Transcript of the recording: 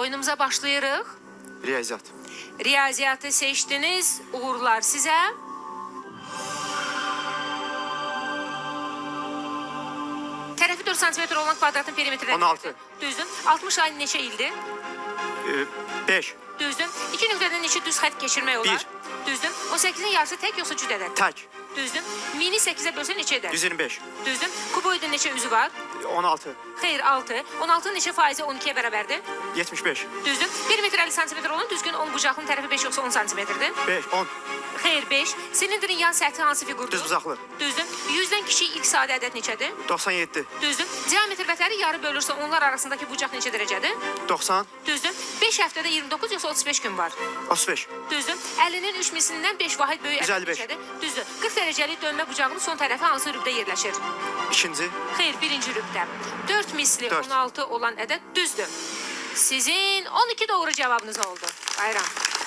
oyunumuza başlayırıq. Riyaziyyat. Riyaziyyatı seçdiniz. Uğurlar sizə. Tərəfi 4 cm olan kvadratın perimetri 16. Düzdür. 60 ay neçə ildir? 5. Düzdür. 2 nöqtədən neçə düz xətt keçirmək olar? 1. Düzdür. 18-in yarısı tək yoxsa cüt ədəd? Tək. Düzdür. Mini 8-ə bölsə neçə edər? 125. Düzdür. Kuboidin neçə üzü var? 16. Xeyr, 6. 16-nın neçə faizi 12-yə bərabərdir? 75. Düzdür. 1 metr 50 cm olan düzgün 10 bucaqlının tərəfi 5 yoxsa 10 cm-dir? 5. 10. Xeyr, 5. Silindrin yan səthi hansı figurdur? Düz bucaqlı. Düzdür. 100-dən kiçik ilk sadə ədəd neçədir? 97. Düzdür. Diametr vətəri yarı bölürsə onlar arasındakı bucaq neçə dərəcədir? 90. Düzdür. 5 həftədə 29 yoxsa 35 gün var? 35. Düzdür. 50-nin 3 mislindən 5 vahid böyük ədəd 155. neçədir? Düzdür. 40 dərəcəlik dönmə bucağının son tərəfi hansı rübdə yerləşir? İkinci. Xeyr, birinci rübdə. 4 misli 4. 16 olan ədəd düzdür. Sizin 12 doğru cavabınız oldu. Bayram.